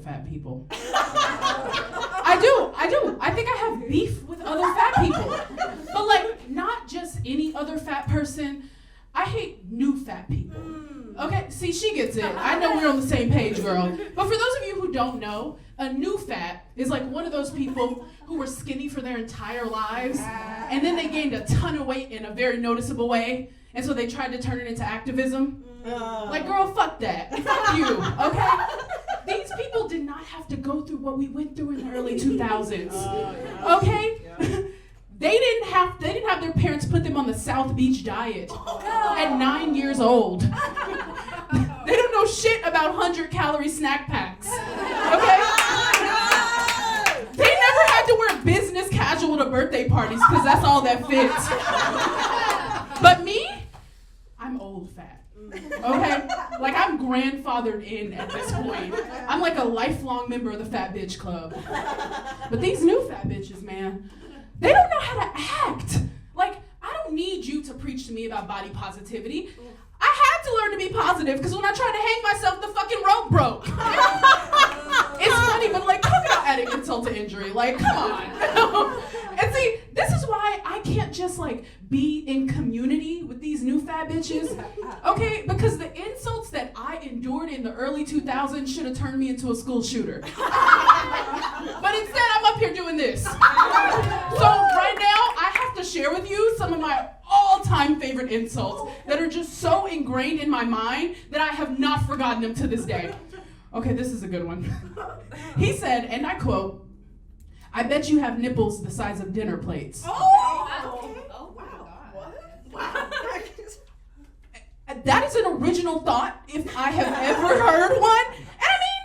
fat people. I do. I think I have beef with other fat people. But like, not just any other fat person. I hate new fat people. Okay, see, she gets it. I know we're on the same page, girl. But for those of you who don't know, a new fat is like one of those people who were skinny for their entire lives, and then they gained a ton of weight in a very noticeable way, and so they tried to turn it into activism. Like, girl, fuck that. Fuck you, okay? These people did not have to go through what we went through in the early 2000s, okay? They didn't have their parents put them on the South Beach diet at 9 years old. They don't know shit about 100-calorie snack packs, okay? They never had to wear business casual to birthday parties because that's all that fits. But me, I'm old fat, okay? Like, I'm grandfathered in at this point. I'm like a lifelong member of the Fat Bitch Club. But these new fat bitches, man, they don't know how to act. Like, I don't need you to preach to me about body positivity. I had to learn to be positive because when I tried to hang myself, the fucking rope broke. It's funny, but like, talk about adding insult to injury. Like, come on. And see, this is why I can't just like be in community with these new fat bitches. Okay, because the insults that I endured in the early 2000s should have turned me into a school shooter. But instead, I'm up here doing this. So right now, I have to share with you some of my all-time favorite insults that are just so ingrained in my mind that I have not forgotten them to this day. Okay, this is a good one. He said, and I quote, "I bet you have nipples the size of dinner plates." Oh wow. What? That is an original thought if I have ever heard one. And I mean,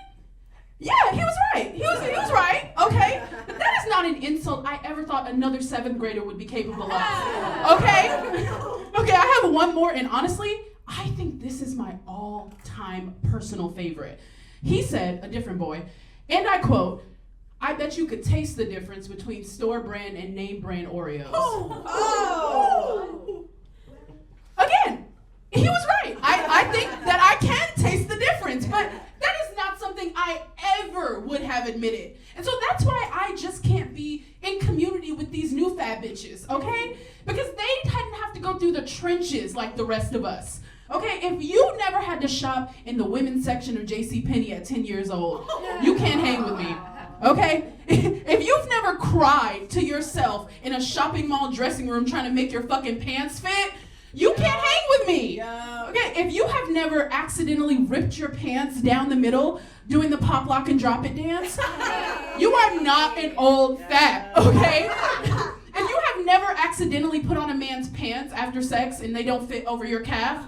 yeah, he was right. He was right, okay? But that is not an insult I ever thought another 7th grader would be capable of, okay? Okay, I have one more, and honestly, I think this is my all-time personal favorite. He said, a different boy, and I quote, "I bet you could taste the difference between store brand and name brand Oreos." Oh. Again, he was right. I think that I can taste the difference, but that is not something I ever would have admitted. And so that's why I just can't be in community with these new fat bitches, okay? Because they didn't have to go through the trenches like the rest of us. Okay, if you never had to shop in the women's section of JCPenney at 10 years old, you can't hang with me, okay? If you've never cried to yourself in a shopping mall dressing room trying to make your fucking pants fit, you can't hang with me, okay? If you have never accidentally ripped your pants down the middle doing the pop, lock, and drop it dance, you are not an old fat, okay? If you have never accidentally put on a man's pants after sex and they don't fit over your calf,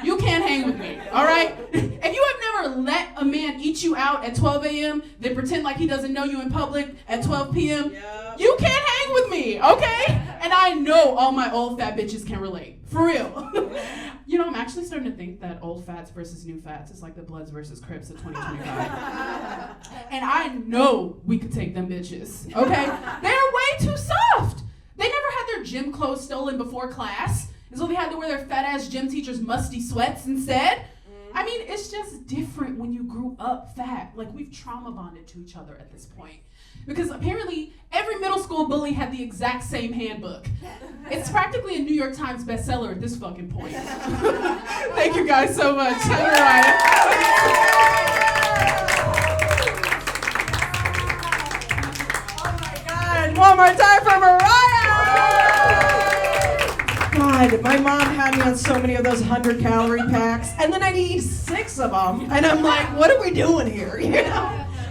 you can't hang with me, all right? If you have never let a man eat you out at 12 a.m., then pretend like he doesn't know you in public at 12 p.m., you can't hang with me, okay? And I know all my old fat bitches can relate, for real. You know, I'm actually starting to think that old fats versus new fats is like the Bloods versus Crips of 2025. And I know we could take them bitches, okay? They're way too soft. They never had their gym clothes stolen before class, and so they had to wear their fat-ass gym teacher's musty sweats instead. I mean, it's just different when you grew up fat. Like, we've trauma bonded to each other at this point. Because apparently, every middle school bully had the exact same handbook. It's practically a New York Times bestseller at this fucking point. Thank you guys so much. All right. One more time for Mariah! God, my mom had me on so many of those 100-calorie packs, and then I'd eat 6 of them, and I'm like, what are we doing here? You know?